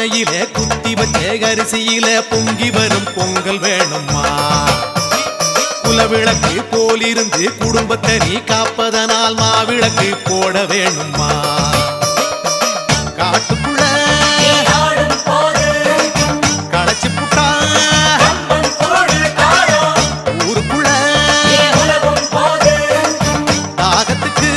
பானையிலே குத்தி வச்ச அரிசியில பொங்கி வரும் பொங்கல் வேணுமா? குலவிளக்கு போலிருந்து குடும்பத்தை நீ காப்பதனால் மாவிளக்கு போட வேணுமா? காட்டுக்குள்ள களைச்சு புட்டா ஊருக்குள்ள தாகத்துக்கு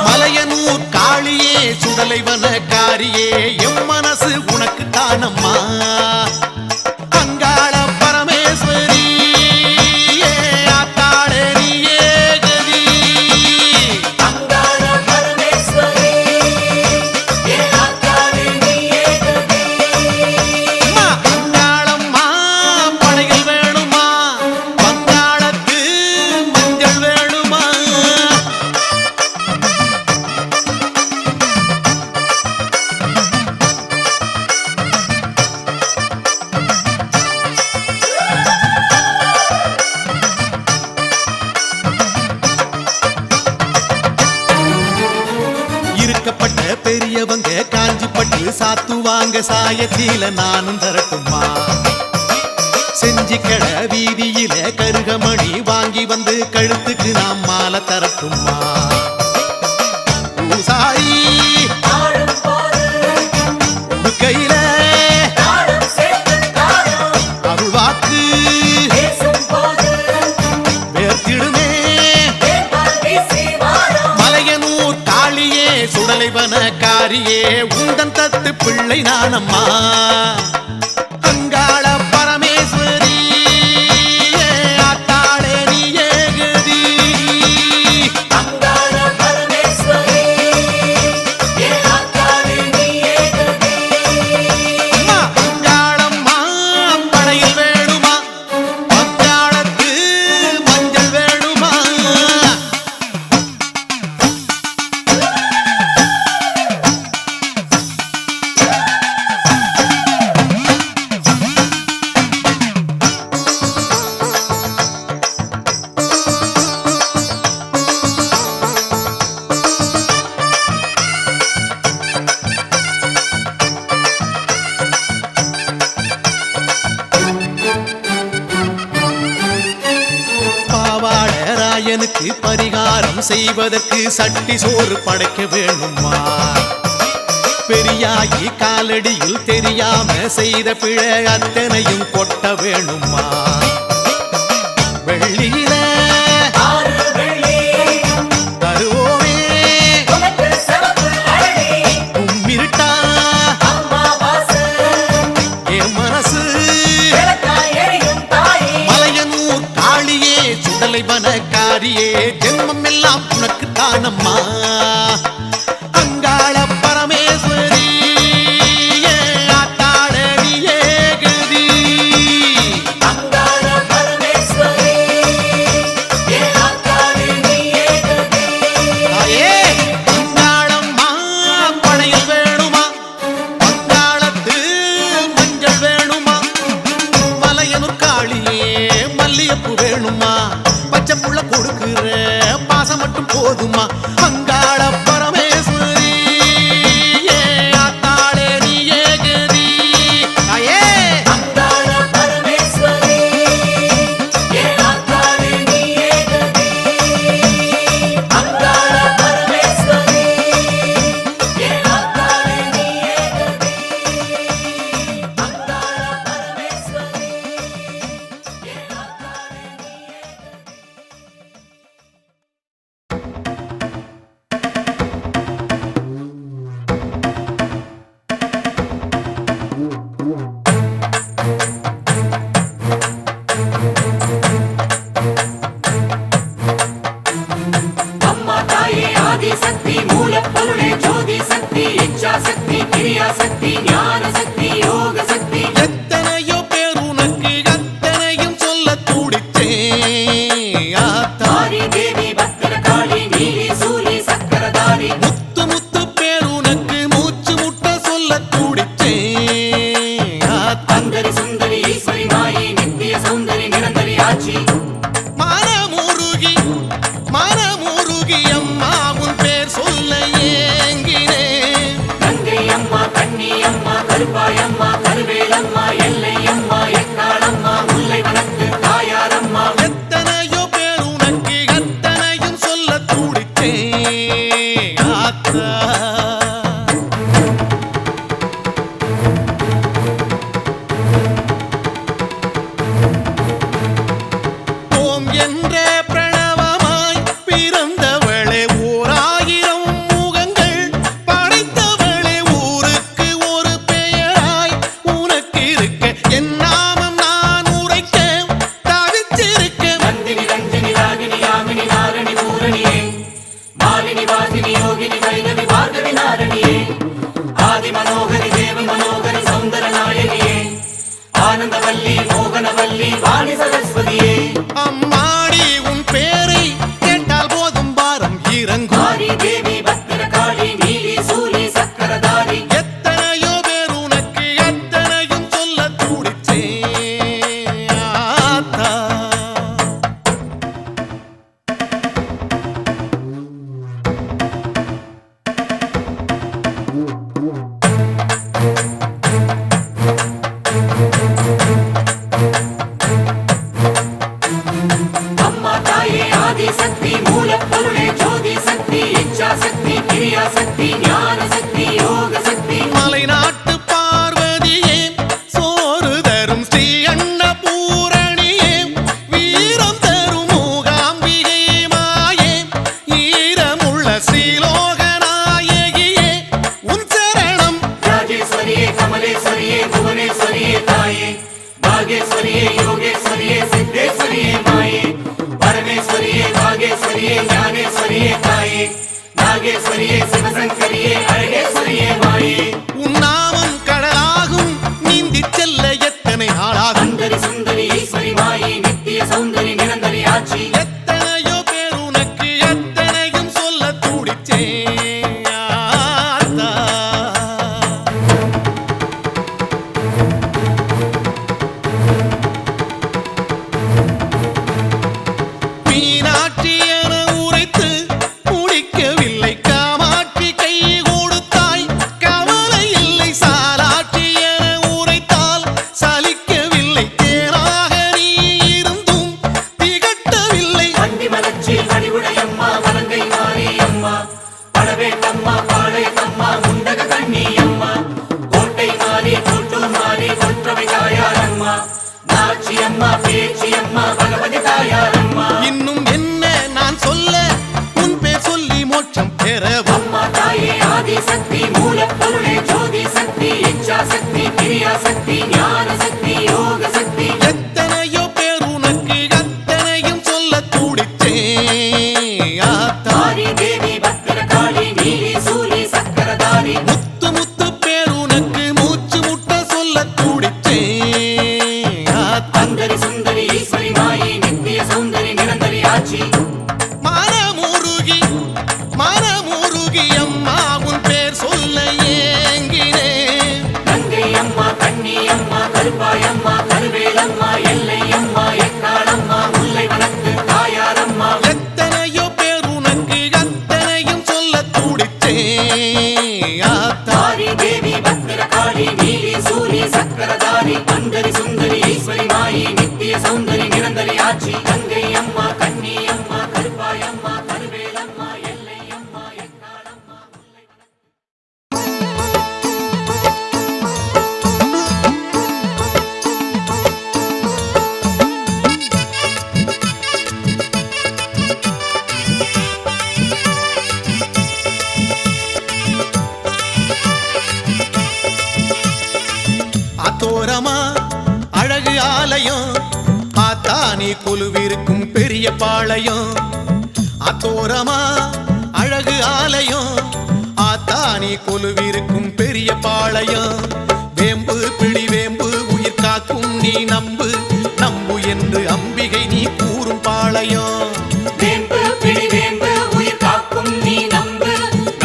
மலையனூர் காளியே சுடலைவன காரியே எம் மனசு உனக்கு தானம்மா. அங்காள பரமேஸ்வரி ஆத்தாளே நீயே கதி. அங்காளம்மா படைகள் வேணுமா? வங்காளத்து மஞ்சள் வேணுமா? இருக்கப்பட்ட பெரியவங்க காஞ்சிப்பட்டு சாத்துவாங்க சாயச்சீல நானும் தரட்டுமா? செஞ்சிக்கட வீதியில கருகமணி வாங்கி வந்து கழுத்துக்கு நாம் மாலை தரட்டுமா? பூசாரி கையில அருள்வாக்கு வேர்த்திடுமே மலையனூர் காளியே சுடலைவன காரியே உந்தன் தத்து பிள்ளை நானம்மா. அங்காள பரமேஸ்வரி ஆத்தாளே நீயே கதி. அம்மா அங்காளம்மா படையில் வேணுமா? வங்காளத்து மஞ்சள் வேணுமா? பாவாட ராயனுக்கு பரிகாரம் செய்வதற்கு சட்டி சோறு படைக்க வேணுமா? பெரியாயி காலடியில் தெரியாம செய்த பிழை அத்தனையும் கொட்ட வேணுமா? வெள்ளியில தருவோமே கும்மிருட்டா என் மனசு மலையனூர் காளியே சுடலைவன காரியே ஜென்மம் எல்லாம் உனக்கு தானம்மா. அங்காள பரமேஸ்வரி ஆத்தாளே நீயே கதி. தாயே அங்காளம்மா படையில் வேணுமா? வங்காளத்து மஞ்சள் வேணுமா? மலையனூர் காளியே மல்லியப்பூ வேணுமா? பச்சை புள்ள கொடுக்குற பாசம் மட்டும் போதுமா? அங்காள பரமேஸ்வரி ஆத்தாளே நீயே கதி. தாயே சக்தி மூலப்பொருளே ஜோதி சக்தி இச்சா சக்தி கிரியா சக்தி ஞான சக்தி யோக சக்தி எத்தனையோ பேர் உனக்கு அத்தனையும் சொல்ல துடித்தேன் ஆத்தா. ஆரி தேவி பத்திர காளி நீலி சூலி சக்கரதாரி முத்து முத்து பேர் உனக்கு மூச்சு முட்ட சொல்ல துடித்தேன் ஆத்தா. அந்தரி சுந்தரி ஈஸ்வரி மாயி நித்திய சௌந்தரி நிரந்தரி ஆட்சி மனமுருகி அம்மா உன் பேர் சொல்ல ஏங்கினேன். கங்கை அம்மா ஆத்தா. ஓம் என்ற பிரணவமாய் பிறந்தவளே, ஓர் ஆயிரம் முகங்கள் படைத்தவளே, ஊருக்கு ஒரு பெயராய் உனக்கு இருக்க, என் நாமம் நான் உரைக்க தவிச்சிருக்க. நந்தினி ரஞ்சினி ராகினி யாமினி நாரணி பூரணியே, மாலினி வாசினி யோகினி வைரவி பார்கவி நாரணியே, ஆதி மனோகரி தேவி மனோகரி சௌந்தர நாயகியே, ஆனந்தவல்லி மோகனவல்லி வாணி சரஸ்வதியே. அம்மாடி உன் பேரை கேட்டால் போதும் பாரம் இறங்கும். மாரி தேவி பத்திரகாளி நீலி சூலி சக்கரதாரி, எத்தனையோ பேர் உனக்கு எத்தனையும் சொல்ல துடிச்சேன் ஆத்தா. அம்மா தாயே ஆதி சக்தி மூலப்பொருளே ஜோதி சக்தி இச்சா சக்தி கிரியா சக்தி ஞான சக்தி யோக சக்தி. மலைநாட்டு பார்வதியே, சோறு தரும் ஸ்ரீ அன்னபூரணியே, வீரம் தரும் மூகாம்பிகை மாயே, ஈரமுள்ள ஸ்ரீலோகநாயகியே, உன் சரணம். ராஜேஸ்வரியே கமலேஸ்வரியே புவனேஸ்வரியே தாயே, பாகேஸ்வரியே யோகேஸ்வரியே சித்தேஸ்வரியே மாயே, பரமேஸ்வரியே பாகேஸ்வரியே ஞானேஸ்வரியே தாயே, நாகேஸ்வரியே சிவசங்கரியே அழகேஸ்வரியே மாயே. உன் நாமம் கடலாகும், நீந்திச் செல்ல எத்தனை நாளாகும். சுந்தரி சுந்தரி ஈஸ்வரி மாயி நித்திய சௌந்தரி நிரந்தரி ஆட்சி. எத்தனையோ பேர் உனக்கு எத்தனையும் சொல்ல துடிச்சேன் ஆத்தா. மீனாட்சி என உரைத்து முடிக்கவில்லை, காமாட்சி கை கொடுத்தாய் கவலை இல்லை, சாலாட்சி என உரைத்தால் சலிக்கவில்லை, தேனாக நீ இருந்தும் திகட்டவில்லை. வண்டி மலர்ச்சி வடிவுடையம்மா வலங்கை மாரியம்மா, படவேட்டம்மா பாளையத்தம்மா முண்டக கண்ணியம்மா, கோட்டை மாறி கூட்டூர் மாறி கொற்றவை தாயாரம்மா, நாச்சியம்மா பேச்சியம்மா பகவதி தாயாரம்மா. இன்னும் என்ன நான் சொல்ல, உன் பேர் சொல்லி மோட்சம் பெறவும். அம்மா தாயே ஆதி சக்தி மூலப்பொருளே ஜோதி சக்தி இச்சா சக்தி கிரியா சக்தி ஞான சக்தி யோக சக்தி. எத்தனையோ பேர் உனக்கு அத்தனையும் சொல்ல துடிச்சேன் ஆத்தா. மாரி தேவி பத்திரகாளி நீலி சூலி சக்கரதாரி, முத்து முத்து பேர் உனக்கு மூச்சு முட்ட சொல்ல துடிச்சேன் ஆத்தா. சுந்தரி சுந்தரி ஈஸ்வரி மாயி நித்திய சௌந்தரி நிரந்தரி ஆட்சி. மனமுருகி அம்மா உன் பேர் சொல்ல ஏங்கினேன். கங்கை அம்மா கண்ணி அம்மா கருப்பாயம்மா கருவேலம்மா எல்லை அம்மா எக்காளம்மா முல்லை வனத்து தாயாரம்மா. எத்தனையோ பேர் உனக்கு அத்தனையும் சொல்ல துடிச்சேன் ஆத்தா. மாரி தேவி பத்திரகாளி நீலி சூலி சக்கரதாரி, சுந்தரி சுந்தரி ஈஸ்வரி மாயி நித்திய சௌந்தரி நிரந்தரி ஆட்சி. கங்கை அம்மா கண்ணி அம்மா கருப்பாயம்மா கருவேலம்மா எல்லை அம்மா எக்காளம்மா முல்லை வனத்து. அத்தோரமா அழகு ஆலயம், ஆத்தானி கொலுவிருக்கும் பெரிய பாளையம். அத்தோரமா அழகு ஆலயம், ஆத்தானி கொலுவிருக்கும் பெரிய பாளையம். வேம்பு பிடி வேம்பு உயிர் காக்கும் நீ நம்பு, நம்பு என்று அம்பிகை நீ கூறும் பாளையம். வேம்பு பிடி வேம்பு உயிர் காக்கும் நீ நம்பு,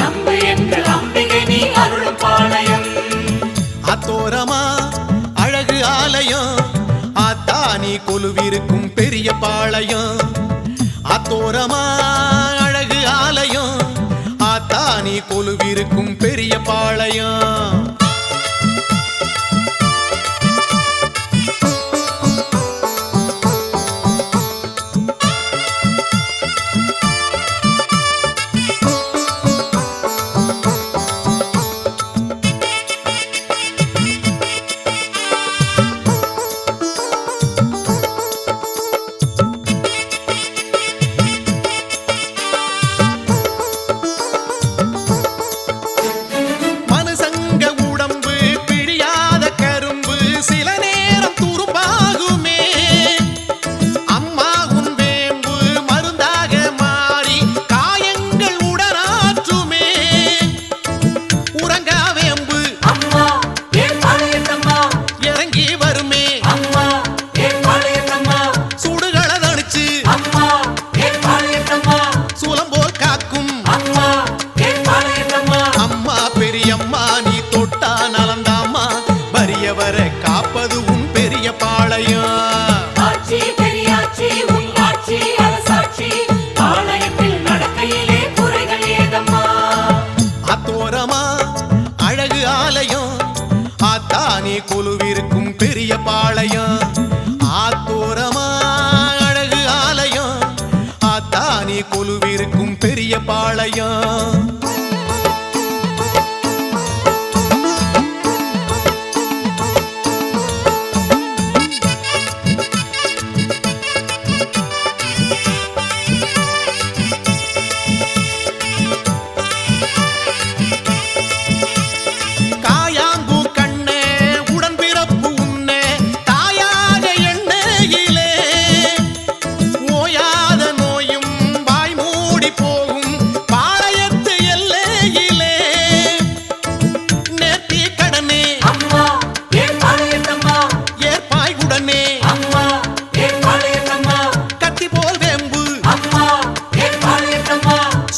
நம்பு என்று அம்பிகை நீ அருளும் பாளையம். அத்தோரமா அழகு ஆலயம், ஆத்தானி கொலுவிருக்கும் பெரிய பாளையம். அத்தோரமா அழகு ஆலயம், ஆத்தானி கொலுவிருக்கும் பெரிய பாளையம். பாளையம்.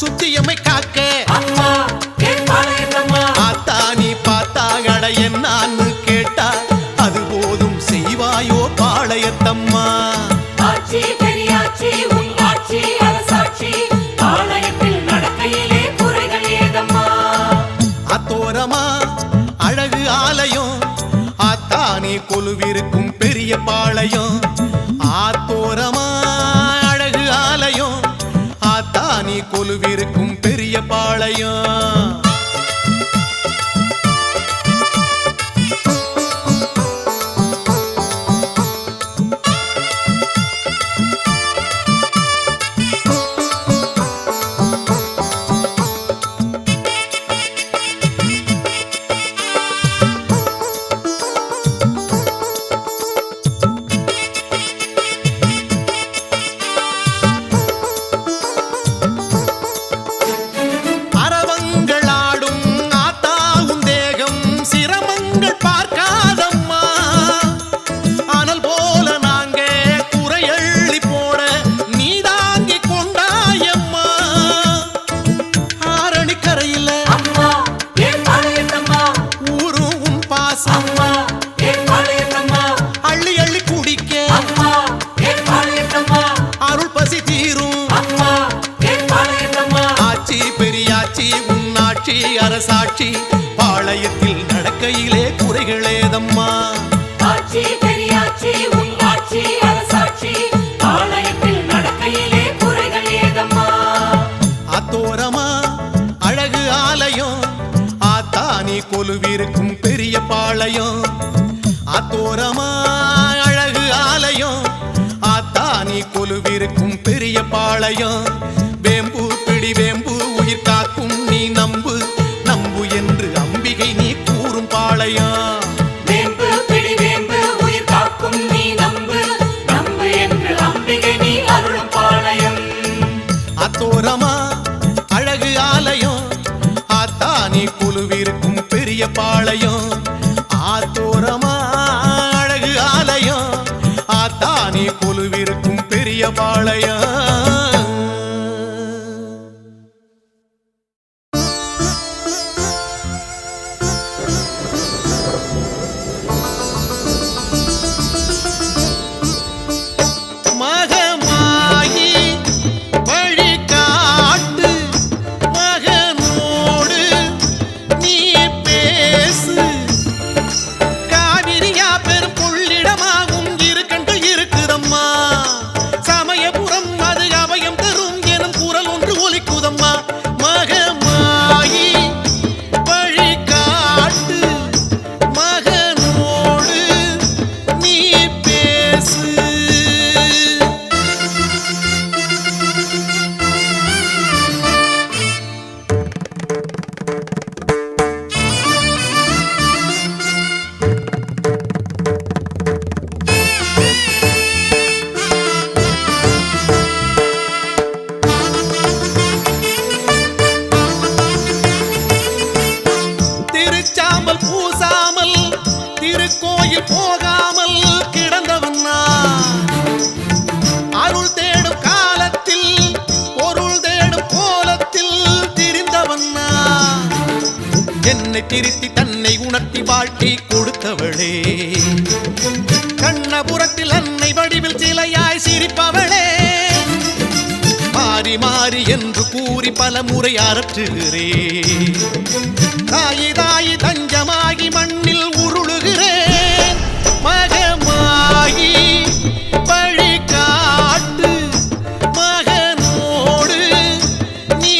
சுத்தியமை காக்க ஆத்தானி பார்த்தாகட என்னான்னு கேட்டா அது போதும் செய்வாயோ பாளையத்தம்மா. ஆட்சி பெரியாட்சி உன் ஆட்சி அரசாட்சி பாளையத்தில் நடக்கையிலே குறைகள் ஏதம்மா. அத்தோரமா அழகு ஆலயம் ஆத்தானி கொலுவிருக்கும் பெரிய பாளையம். ஆத்தோரமா அழகு ஆலயம் ஆத்தானி கொலுவிருக்கும் பெரிய பாளையம். அரசாட்சி பாளையத்தில் நடக்கையிலே குறைகளேதம்மா. ஆட்சி பெரியாட்சி உன் ஆட்சி அரசாட்சி பாளையத்தில் நடக்கையிலே குறைகள் ஏதம்மா. அத்தோரமா அழகு ஆலயம் ஆத்தானி கொலுவிருக்கும் பெரிய பாளையம். அத்தோரமா அழகு ஆலயம் ஆத்தானி கொலுவிருக்கும் பெரிய பாளையம். வேம்பு பிடி வேம்பு உயிர் காக்கும் நீ நம்பு நம்பு என்று அம்பிகை நீ கூறும் பாளையம். வேம்பு பிடி வேம்பு உயிர் காக்கும் நீ நம்பு நம்பு என்று அம்பிகை நீ அருளும் பாளையம். அத்தோரமா அழகு ஆலயம் ஆத்தானி கொலுவிருக்கும் பெரிய பாளையம். ஆத்தோரமா அழகு ஆலயம் ஆத்தானி கொலுவிருக்கும் பெரிய பாளையம். திருத்தி தன்னை உணர்த்தி வாழ்க்கை கொடுத்தவளே, கண்ணபுரத்தில் அன்னை வடிவில் சிலையாய் சிரிப்பவளே, மாறி மாறி என்று கூறி பல முறை அரற்றுகிறே, தாயி தாயி தஞ்சமாகி மண்ணில் உருளுகிறேன், மகமாகி வழி காட்டு மகனோடு நீ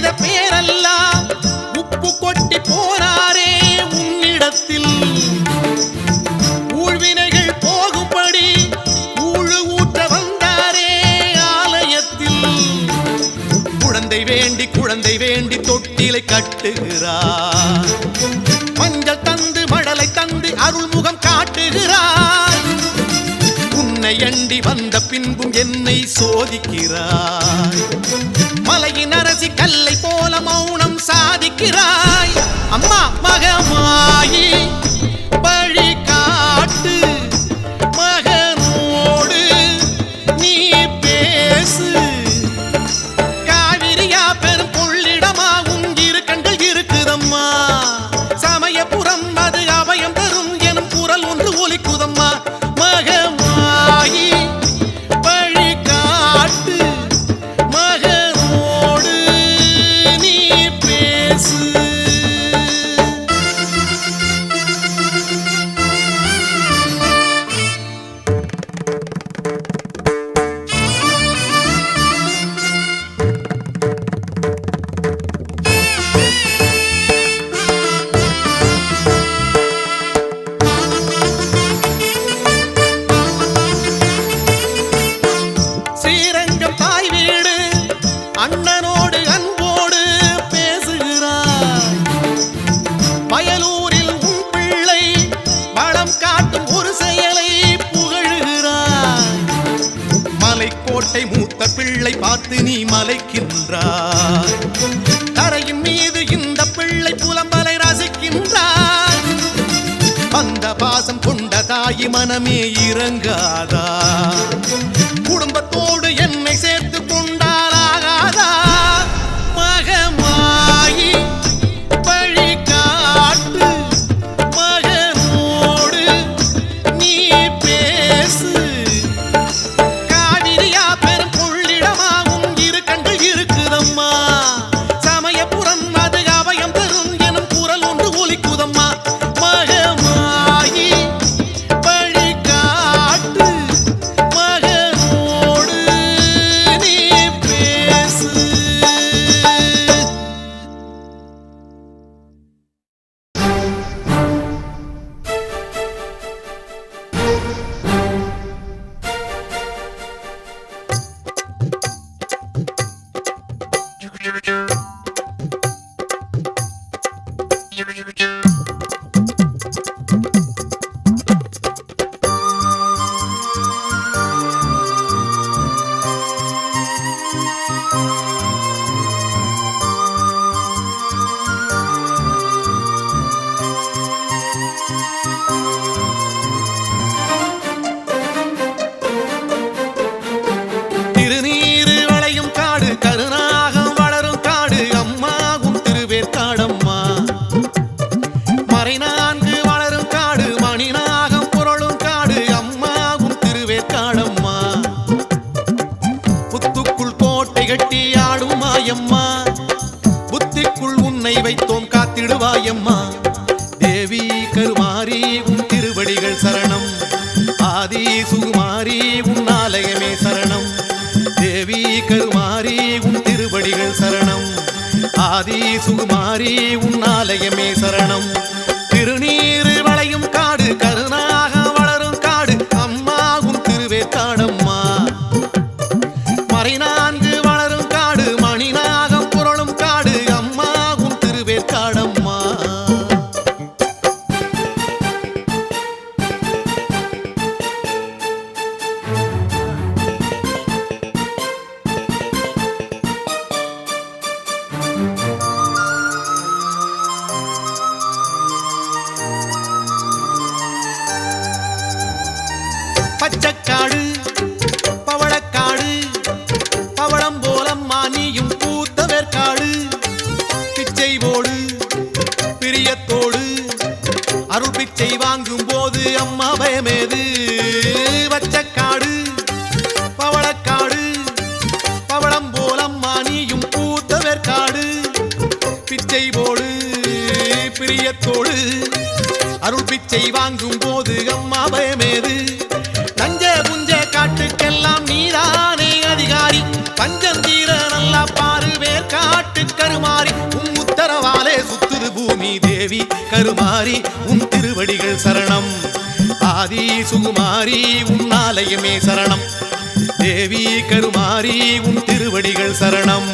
செய்த பேரெல்லாம் உப்பு கொட்டி போனாரே உன்னிடத்தில் ஊழ்வினைகள் போகும்படி ஊழு ஊற்ற வந்தாரே ஆலயத்தில் குழந்தை வேண்டி தொட்டிலை கட்டுகிறார் மஞ்சள் தந்து மழலை தந்து அருள்முகம் காட்டுகிறார் உன்னை அண்டி வந்த பின்பும் என்னை சோதிக்கிறாய் மலையின் அரசி கல்லை போல மௌனம் சாதிக்கிறாய் அம்மா மகமாயி வழி காட்டு மகனோடு நீ பேசு காவிரியா பெரும் கொள்ளிடமா உன் இரு கண்கள் இருக்குதம்மா சமயபுரம் அது அபயம் தரும் எனும் குரல் ஒன்று ஒலிக்குதம்மா மகமாயி வழி காட்டு மகனோடு நீ பேசு ஸ்ரீரங்கம் தாய் வீடு அண்ணனோடு அன்போடு பேசுகிறார் வயலூரில் உன் பிள்ளை வளம் காட்டும் ஒரு செயலை புகழுகிறார் மலைக்கோட்டை மூத்த பிள்ளை பார்த்து நீ மலைக்கின்றார் தரையின் மீது இந்த பிள்ளை புலம்பலை ரசிக்கின்றார் அந்த பாசம் கொண்ட தாயி மனமே இறங்காதா குடும்பத்தோடு என்னை சேர்த்து கொண்டாலாகாதா மகமாயி வழி காட்டு மகனோடு நீ பேசு காவிரியா பெரும் கொள்ளிடமா உன் இரு கண்கள் இருக்குதம்மா சமயபுரம் அது அபயம் தரும் எனும் குரல் ஒன்று ஒலிக்குதம்மா மகமாயி வழி காட்டு மகனோடு நீ பேசு திருநீரு வளையும் காடு கருநாகம் வளரும் காடு அம்மாவும் திருவேற்காடம்மா மறைநான்கு வளரும் காடு மணிநாகம் புரளும் காடு அம்மாவும் திருவேற்காடம்மா புத்துக்குள் கோட்டை கட்டி ஆடும் மாயம்மா புத்திக்குள் உன்னை வைத்தோம் காத்திடுவாயம்மா தேவி கருமாரி உன் திருவடிகள் சரணம் ஆதி சுகுமாரி உன் ஆலயமே சரணம் தேவி கருமாரி உன் திருவடிகள் சரணம் ஆதி சுகுமாரி உன் ஆலயமே சரணம் திருநீரு வளையும் காடு கருணாக வளரும் காடு அம்மா உன் திருவேற்காடம்மா மறைநான்கு வளரும் காடு மணிநாகம் புரளும் காடு அம்மா உன் திருவேற்காடம்மா பச்சைக்காடு பவளக்காடு பவளம் போலம்மா நீயும் பூத்தவேற்காடு பிச்சை போடு பிரியத்தோடு அருள் பிச்சை வாங்கும் போது அம்மா பயமேது பச்சைக்காடு பவளக்காடு பவளம் போலம்மா நீயும் பூத்தவேற்காடு பிச்சை போடு பிரியத்தோடு அருள் பிச்சை வாங்கும் போது அம்மா பயமேது நஞ்ச புஞ்ச காட்டுக்கெல்லாம் நீதானே அதிகாரி பஞ்சம் தீர நல்லா பாரு திருவேற்காட்டு கருமாறி உன் உத்தரவாலே சுத்துது பூமி தேவி கருமாறி உன் திருவடிகள் சரணம் ஆதி சுகுமாரி உன் ஆலயமே சரணம் தேவி கருமாரி உன் திருவடிகள் சரணம்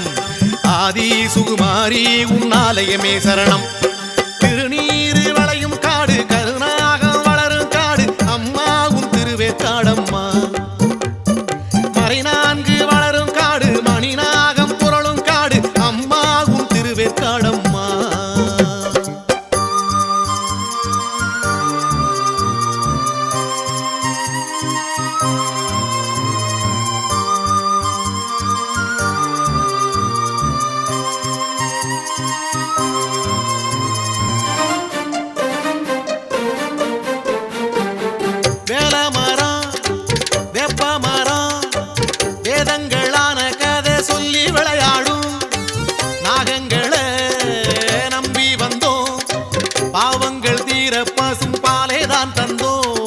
ஆதி சுகுமாரி உன் ஆலயமே சரணம் திருநீரு வளையும் காடு கருணாகம் வளரும் காடு அம்மா உன் திருவேற்காடம்மா மறைநான்கு வளரும் காடு மணிநாகம் புரளும் காடு அம்மா உன் திருவேற்காடம்மா வேதங்களான கதை சொல்லி விளையாடும் நாகங்களை நம்பி வந்தோம் பாவங்கள் தீர பசும் பாலே தான் தந்தோம்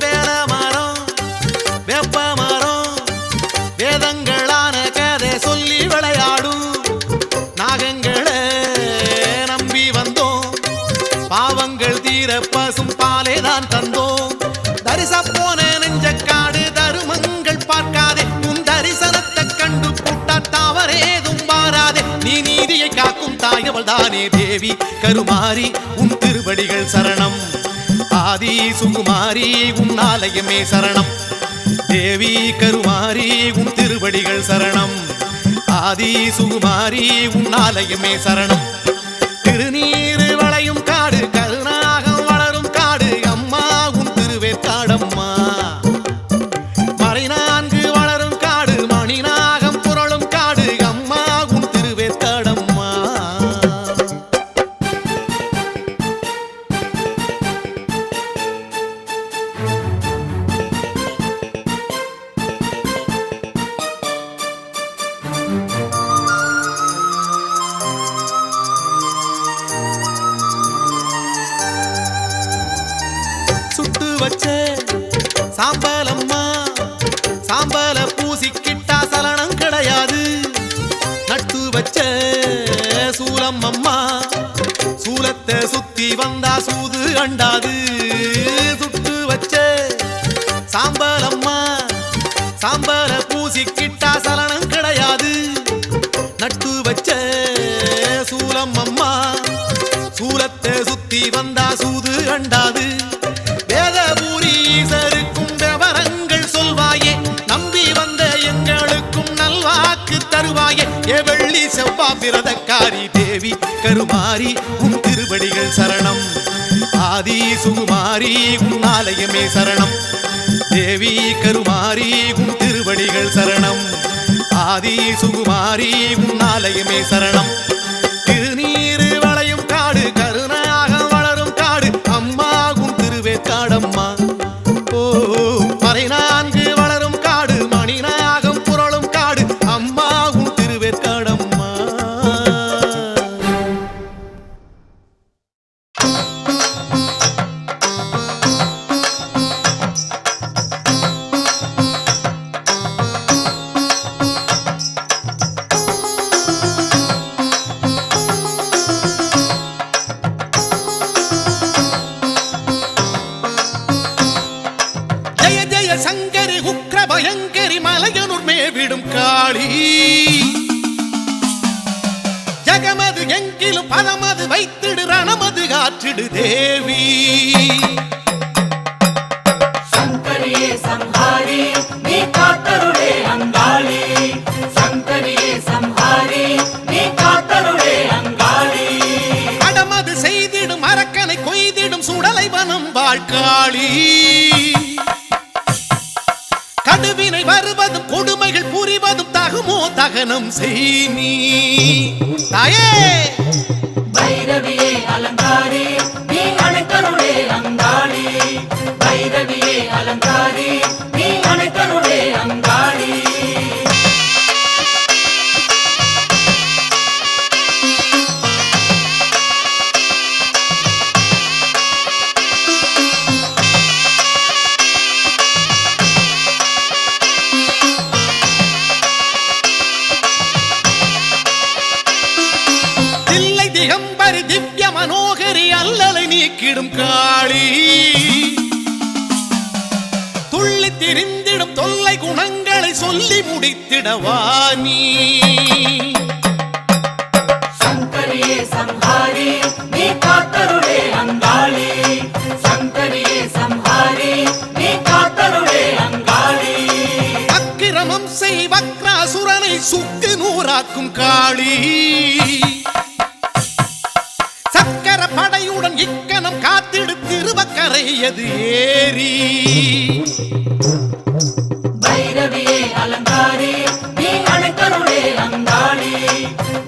வேல மரம் வெப்ப மரம் வேதங்களான கதை சொல்லி விளையாடும் நாகங்களை நம்பி வந்தோம் பாவங்கள் தீர பசும் பாலே தான் தந்தோம் தரிச போன நெஞ்சக்காடு தருமங்கள் பார்க்காதே உன் தரிசனத்தை கண்டு புட்டா தவறேதும் மாறாதே நீ நீதியை காக்கும் தாயவள் தானே தேவி கருமாரி உன் திருவடிகள் சரணம் ஆதி சுகுமாரி உன் ஆலயமே சரணம் தேவி கருமாரி உன் திருவடிகள் சரணம் ஆதி சுகுமாரி உன் ஆலயமே சரணம் திருநீரு வளையும் காடு கருணாகம் வளரும் காடு அம்மா உன் திருவேற்காடம்மா மறைநான்கு வளரும் காடு மணிநாகம் புரளும் காடு அம்மா உன் திருவேற்காடம்மா சுட்டு வச்ச சாம்பலம்மா சாம்பல பூசிக்கிட்டா சலனம் கிடையாது நட்டு வச்ச சூலம் அம்மா சூலத்தை சுத்தி வந்தா சூது அண்டாது சுட்டு வச்ச சாம்பலம்மா சாம்பல பூசிக்கிட்டா சலனம் கிடையாது நட்டு வச்ச சூலம் அம்மா சூலத்தை சுத்தி வந்தா சூது அண்டாது வேதபுரீசருக்கும் விவரங்கள் சொல்வாயே நம்பி வந்த எங்களுக்கும் நல்வாக்கு தருவாயே ஏ வெள்ளி செவ்வா பிரதக்காரி தேவி கருமாரி உன் திருவடிகள் சரணம் ஆதி சுகுமாரி உன் ஆலயமே சரணம் தேவி கருமாரி உன் திருவடிகள் சரணம் ஆதி சுகுமாரி உன் ஆலயமே சரணம் திருநீரு வளையும் காடு கருணாகம் வளரும் காடு அம்மா உன் திருவேற்காடம்மா ஓ மறைநான்கு வளரும் காடு மணிநாகம் புரளும் காடு அம்மா உன் திருவேற்காடம்மா சங்கரி உக்ர பயங்கரி மலையனூர் மேவிடும் காளி ஜகமது எங்கிலும் பதமது வைத்திடு ரணமது காற்றிடு தேவி சங்கரியே சம்ஹாரி நீ காத்தருளே அங்காளி சங்கரியே சம்ஹாரி நீ காத்தருளே அங்காளி கடமது செய்திடும் அரக்கனை கொய்திடும் சுடலை வனம் வாழ்காளி கடுவினை வருவதும் கொடுமைகள் புரிவதும் தகுமோ தகனம் செய் நீ தாயே பைரவியே அலங்காரி நீ அணைத்தருளே அங்காளி பைரவியே அலங்காரி நீ அணைத்தருளே அங்காளி நீக்கிடும் காளி துள்ளி திரிந்திடும் தொல்லை குணங்களை சொல்லி முடித்திடவா நீ சங்கரியே சம்ஹாரி நீ காத்தருளே அங்காளி சங்கரியே சம்ஹாரி நீ காத்தருளே அங்காளி அக்கிரமம் செய் வக்ராசுரனை சுக்கு நூறாக்கும் காளி சக்கர படையுடன் இக்கணம் காத்திடு திருவக்கரையது ஏறி பைரவியே அலங்காரி நீ அணைத்தருளே அங்காளி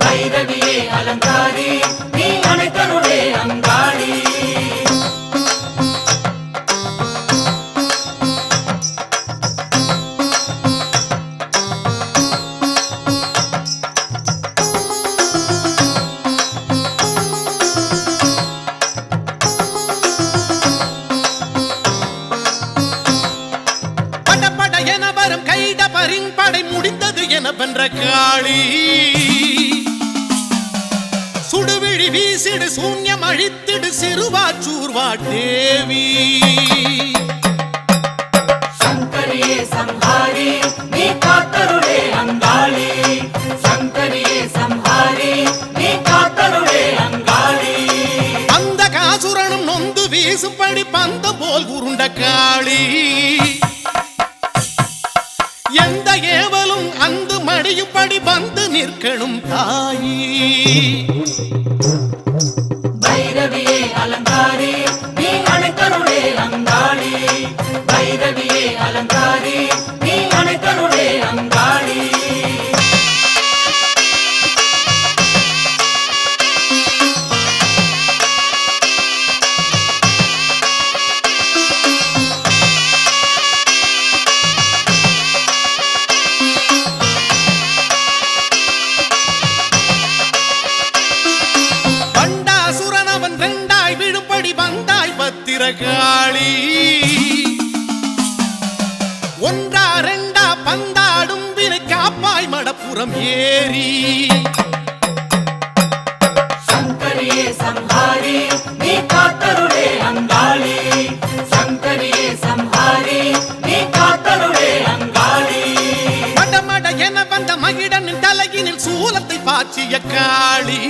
பைரவியே அலங்காரி நீ அணைத்தருளே அங்காளி படை முடிந்தது என வென்ற காளி சுடுவிழி வீசிடு சூன்யம் அழித்திடு சிறுவாச்சூர்வா தேவி சங்கரியே சம்ஹாரி நீ காத்தருளே அங்காளி சங்கரியே சம்ஹாரி நீ காத்தருளே அங்காளி அந்த காசுரனும் நொந்து வீசும்படி பந்தம் போல் உருண்ட காளி எந்த ஏவலும் அந்த மடியும்படி வந்து நிற்கணும் தாயி பைரவியே அலங்காரி நீ அணைத்தருளே அங்காளி பைரவியே அலங்காரி நீ அணைத்தருளே அங்காளி காளி ஒன்றா ரெண்டா பந்தாடும் வினை காப்பாய் மடப்புறம் ஏறி சங்கரியே சம்ஹாரி நீ காத்தருளே அங்காளி சங்கரியே சம்ஹாரி நீ காத்தருளே அங்காளி மடமட என வந்த மகிடனின் தலையினில் சூலத்தை பாய்ச்சிய காளி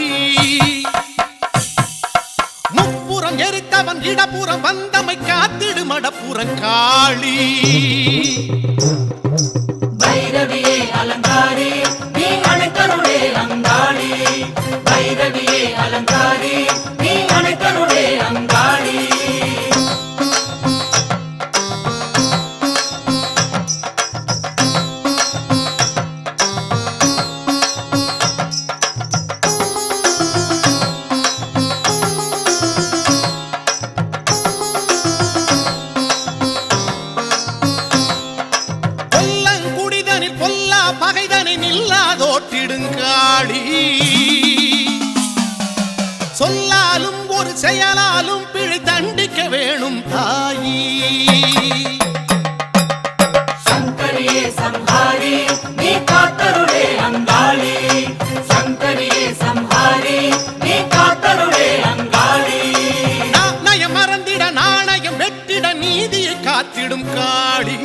முப்புறம் எரித்தவன் இடப்புறம் வந்தமை காத்திடு மடப்புறம் காளி பைரவியே அலங்காரி நீ அணைத்தருளே அங்காளி பைரவியே அலங்காரி நீ அணைத்தருளே அங்காளி பகைதனை நில்லாதோட்டிடுங்காளி சொல்லாலும் ஒரு செயலாலும் பிழை தண்டிக்க வேணும் தாயி சங்கரியே சம்ஹாரி நீ காத்தருளே அங்காளி சங்கரியே சம்ஹாரி நீ காத்தருளே அங்காளி நாணயம் மறந்திட நாணயம் வெட்டிட நீதியை காத்திடும் காளி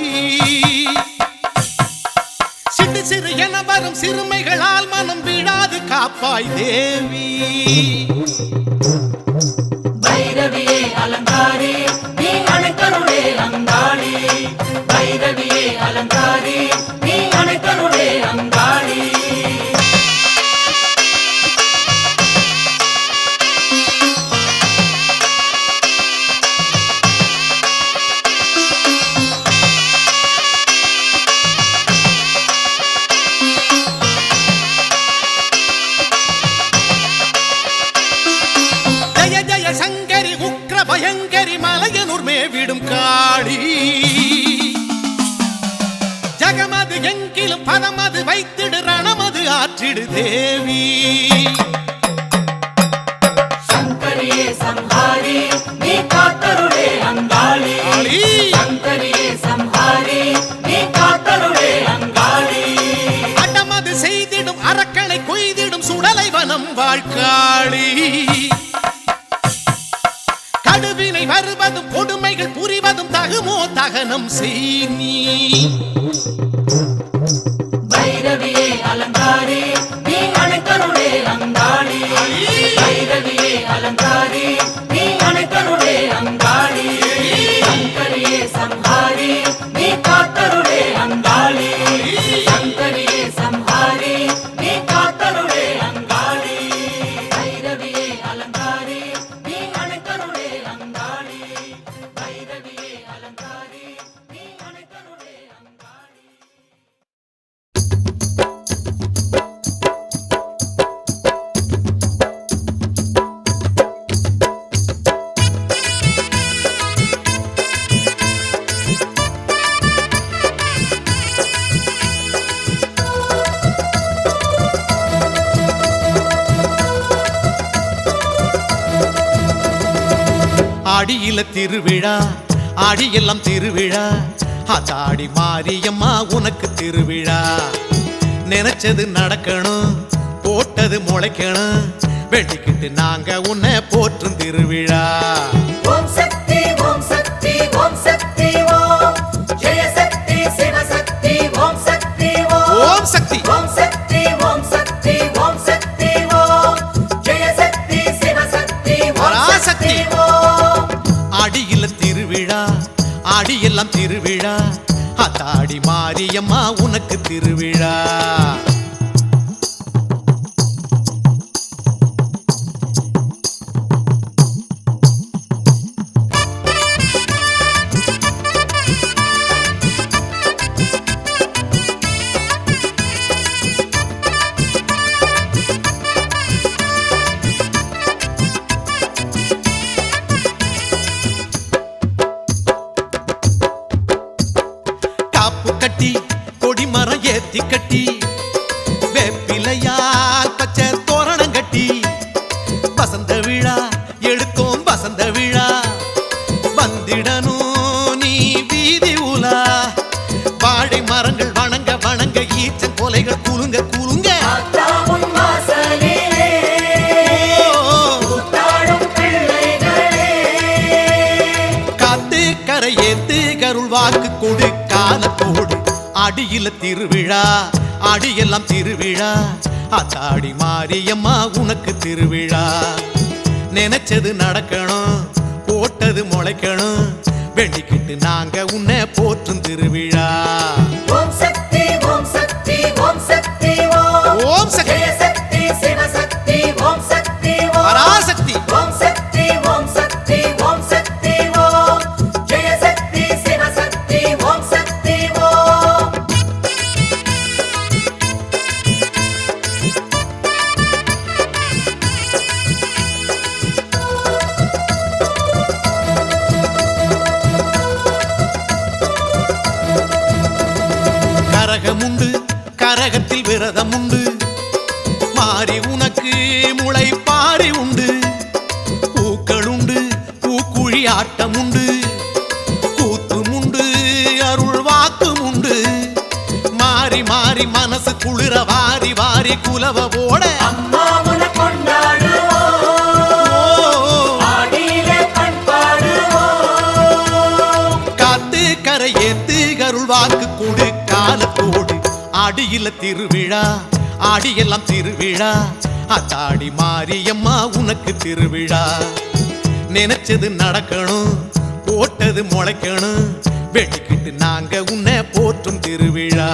சிறு என வரும் சிறுமைகளால் மனம் விழாது காப்பாய் தேவி பைரவியே அலங்காரி நீ அணைத்தருளே அங்காளி பைரவியே அலங்காரி நீ அணைத்தருளே அங்காளி சங்கரி உக்ர பயங்கரி மலையனூர் மேவிடும் காளி ஜகமது எங்கிலும் பதமது வைத்திடு ரணமது ஆற்றிடு தேவி சங்கரியே சம்ஹாரி நீ காத்தருளே அங்காளி சங்கரியே சம்ஹாரி நீ காத்தருளே அங்காளி அடமது செய்திடும் அரக்கனை கொய்திடும் சுடலை வனம் வாழ்காளி கடுவி கொடுமைகள் புரிவதும் தகுமோ தகனம் செய் நீ பைரவியே அலங்காரி நீ அனைத்தருளே அங்காளி பைரவியே அலங்காரி நீ அனைத்தருளே அங்காளி சங்கரியே சம்ஹாரி நீ காத்தருளே அங்காளி சங்கரியே சம்ஹாரி நீ காத்தருளே அங்காளி பைரவியே அலங்காரி நீ அனைத்தருளே அங்காளி பைரவியே அலங்காரி நீ அனைத்தருளே அங்காளி ஆடியில திருவிழா ஆடியெல்லாம் திருவிழா அதாடி மாரியம்மா உனக்கு திருவிழா நினைச்சது நடக்கணும் போட்டது முளைக்கணும் வெட்டிக்கிட்டு நாங்க உன்னை போற்றும் திருவிழா ஓம் சக்தி ஓம் சக்தி ஓம் சக்தி ஓம் ஜெய சக்தி சிவ சக்தி ஓம் சக்தி ஓம் சக்தி ஓம் சக்தி ஓம் சக்தி ஓம் சக்தி ஓம் ஜெய சக்தி சிவ சக்தி ஓம் பராசக்தி. சக்தி ஓம் ஆடியில திருவிழா ஆடியெல்லாம் திருவிழா அதாடி மாரியம்மா உனக்கு திருவிழா காப்பு கட்டி கொடிமரம் ஏத்தி கட்டி வேப்பிலையால் பச்சை தோரணம் கட்டி வசந்த விழா எடுத்தோம் வசந்த விழா வந்திடணும் நீ வீதி உலா வாழை மரங்கள் வணங்க வணங்க ஈச்சன் கொலைகள் குலுங்க குலுங்க ஆத்தாவும் வாசலிலே கூத்தாடும் பிள்ளைகளே காத்து கரையேத்து கருள் வாக்கு கொடு காலத்தோடு ஆடியில திருவிழா ஆடியெல்லாம் திருவிழா அத்தாடி மாரியம்மா உனக்கு திருவிழா நினைச்சது நடக்கணும் போட்டது முளைக்கணும் வெண்டிக்கிட்டு நாங்க உன்னை போற்றும் திருவிழா ஓம் சக்தி ஓம் சக்தி ஓம் சக்தி ஓம் ஓம் சக்தி ஜெய சக்தி சிவ சக்தி ஓம் சக்தி ஓம் பராசக்தி ஓம் சக்தி ஓம் சக்தி ஓம் சக்தி ஓம் ஜெய சக்தி சிவ சக்தி ஓம் சக்தி ஓம் கரகமுண்டு கரகத்தில் விரதம் உண்டு மாறி உனக்கு முளை பாரி உண்டு பூக்கள் உண்டு பூக்குழி ஆட்டம் உண்டு கூத்தும் உண்டு அருள் வாக்கும் உண்டு மாறி மாறி மனசு குளிர வாரி வாரி குலவ போட அம்மா உன்னை கொண்டாடுவோம் ஆடியிலே பண்பாடுவோம் காத்து கரையேத்து கருள் வாக்கு கொடு காலத்தோடு ஆடியில திருவிழா ஆடியெல்லாம் திருவிழா அத்தாடி மாரியம்மா உனக்கு திருவிழா நினைச்சது நடக்கணும் போட்டது முளைக்கணும் வெட்டிக்கிட்டு நாங்க உன்னை போற்றும் திருவிழா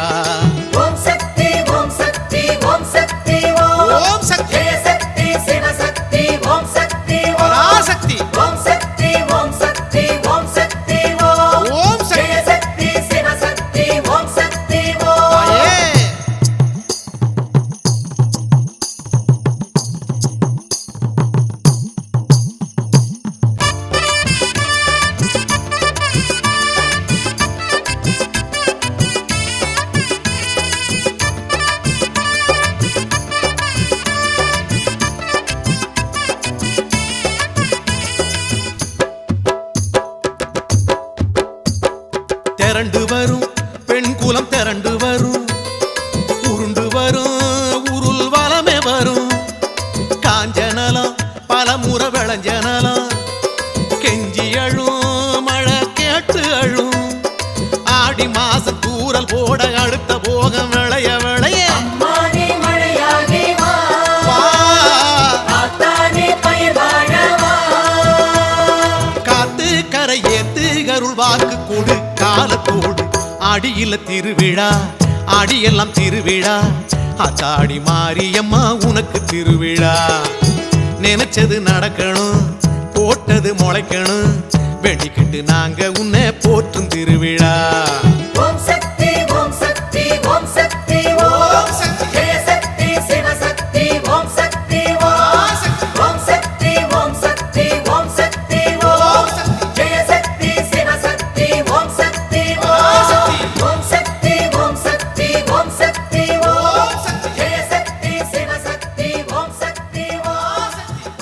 ஓம் சக்தி ஓம் சக்தி ஓம் சக்தி ஓம் ஓம் சக்தி ஜெய சக்தி சிவ சக்தி ஓம் சக்தி ஓம் பராசக்தி ஓம் சக்தி ஓம் சக்தி ஓம் சக்தி ஓம் ஓம் சக்தி ஜெய சக்தி சிவ சக்தி ஓம் சக்தி ஓம் தாயே. ஆடியில திருவிழா ஆடியெல்லாம் திருவிழா ஆத்தாடி மாரியம்மா உனக்கு திருவிழா நினைச்சது நடக்கணும் போட்டது முளைக்கணும் வெடிக்கிட்டு நாங்க உன்னை போற்றும் திருவிழா ஓம் சக்தி ஓம் சக்தி ஓம் சக்தி ஓம் ஜெய சக்தி சிவ சக்தி ஓம் சக்தி ஓம் சக்தி ஓம் சக்தி ஓம் சக்தி ஓம் ஜெய சக்தி சிவ சக்தி ஓம் சக்தி ஓம் சக்தி ஓம் சக்தி ஓம் சக்தி ஓம் ஜெய சக்தி சிவ சக்தி ஓம் சக்தி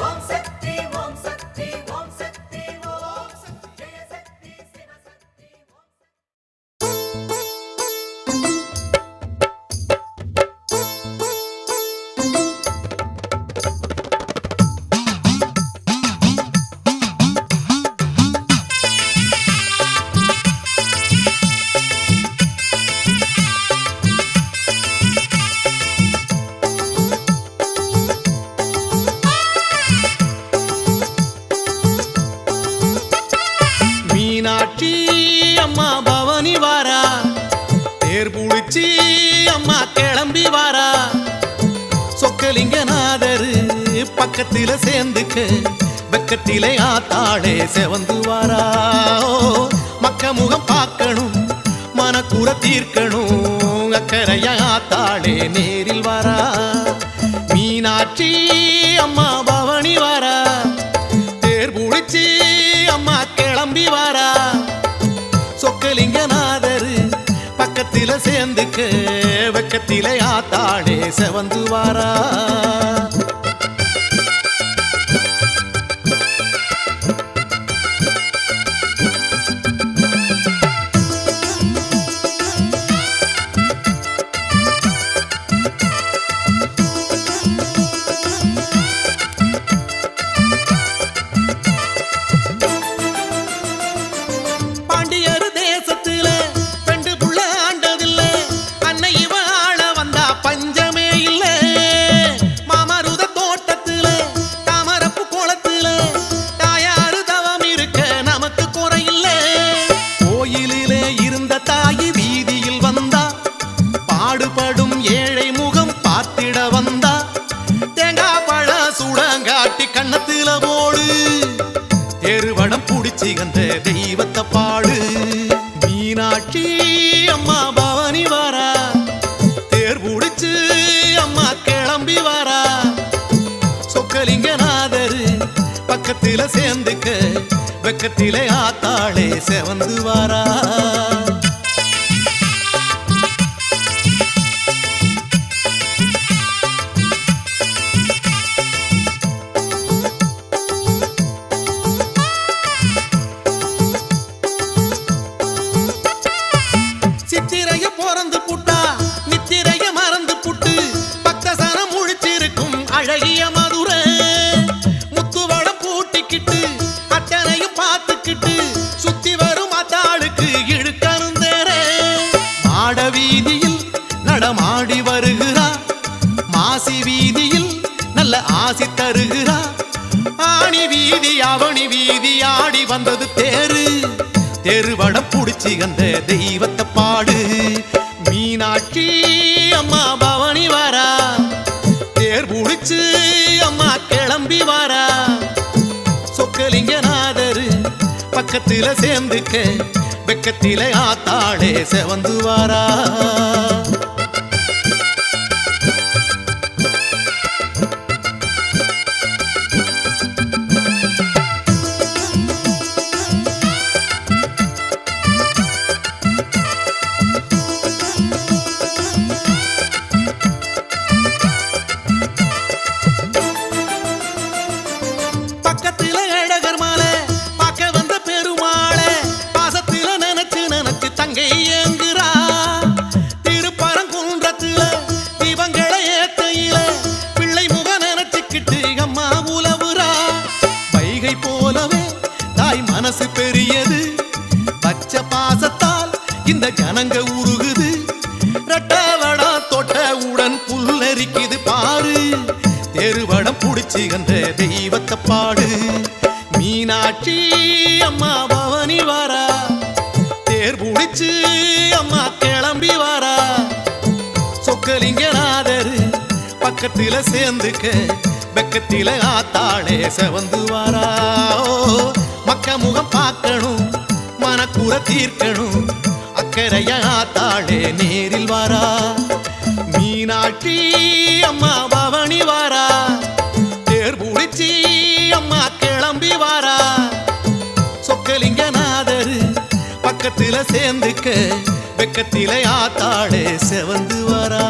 ஓம் சக்தி ஓம் சக்தி ஓம் சக்தி ஓம் ஜெய சக்தி சிவ சக்தி மீனாட்சி அம்மா பவனி வாரா தேர் புடிச்சி அம்மா கிளம்பி வாரா சொக்கலிங்கநாதரு பக்கத்தில சேர்ந்துக்க வெக்கத்திலே ஆத்தாளே செவந்து வாரா மக்க முகம் பார்க்கணும் மனக்குற தீர்க்கணும் அக்கறையா ஆத்தாளே நேரில் வாரா மீனாட்சி அம்மா பவனி வாரா தேர் புடிச்சி அம்மா கிளம்பி வாரா சொக்கலிங்கநாதரு பக்கத்தில சேர்ந்துக்க வெக்கத்திலே ஆத்தாளே செவந்து வாரா பாண்டியர் தேசத்துல பெண்டு புள்ள ஆண்டதில்ல அன்னை இவ ஆள வந்தா பஞ்சமே இல்ல மாமருத தோட்டத்துல தாமரப்பு கோலத்துல தாயாரு தவம் இருக்க நமக்கு குறையில்ல கோயிலிலே இருந்த தாயி வீதியில் வந்தா பாடுபடும் ஏழை முகம் பார்த்திட வந்தா தேங்காய் பழ சுடங்காட்டி கண்ணத்துல போடு தெருவடம் புடிச்சி அந்த தெய்வத்தை பாடு மீனாட்சி அம்மா பவனி வாரா தேர் புடிச்சு அம்மா கிளம்பி வாரா சொக்கலிங்கநாதரு பக்கத்தில சேர்ந்துக்க வெக்கத்திலே ஆத்தாளே செவந்து வாரா சித்திரைய பிறந்து புட்டா நித்திரைய மறந்து புட்டு பக்தசனம் முழிச்சிருக்கும் அழகிய மதுரை முத்துவடம் பூட்டிக்கிட்டு அத்தனையும் பார்த்துக்கிட்டு சுத்தி வரும் அத்தாளுக்கு இழுக்கருந்தேர மாட வீதியில் நடமாடி வருகிறா மாசி வீதியில் நல்ல ஆசி தருகிறா ஆணி வீதி அவனி வீதி ஆடி வந்தது தேரு தெருவடம் புடிச்சி அந்த தெய்வத்தை பாடு மீனாட்சி அம்மா பவனி வாரா தேர் புடிச்சு அம்மா கிளம்பி வாரா சொக்கலிங்கநாதரு பக்கத்தில சேர்ந்துக்க வெக்கத்திலே ஆத்தாளே செவந்து வாரா பக்கத்தில அழகர் மாலை பார்க்க வந்த பெருமாளே பாசத்தில நினைச்சு நினைச்சு தங்கை ஏங்குறா திருப்பரங்குன்றத்துல தீபங்களை ஏத்தையில பிள்ளை முக நினைச்சுக்கிட்டு அம்மா உலவுறா வைகை போலவே தாய் மனசு பெரியது பச்சை பாசத்தால் இந்த ஜனங்க உருகுது ரெட்டவடா தொட்டவுடன் புல்லரிக்குது பாரு தெருவடம் புடிச்சு அந்த தெய்வத்தை பாடு மீனாட்சி அம்மா பவனி வாரா தேர் புடிச்சு அம்மா கிளம்பி பக்கத்தில சேர்ந்துக்க வெக்கத்தில ஆத்தாளே செவந்து வாரா மக்க முகம் பார்க்கணும் மனக்குற தீர்க்கணும் அக்கறைய ஆத்தாளே நேரில் வாரா மீனாட்சி அம்மா பவனி வாரா தேர் புடிச்சி அம்மா கிளம்பி வாரா சொக்கலிங்கநாதரு பக்கத்தில சேர்ந்துக்க வெக்கத்தில ஆத்தாளே செவந்து வாரா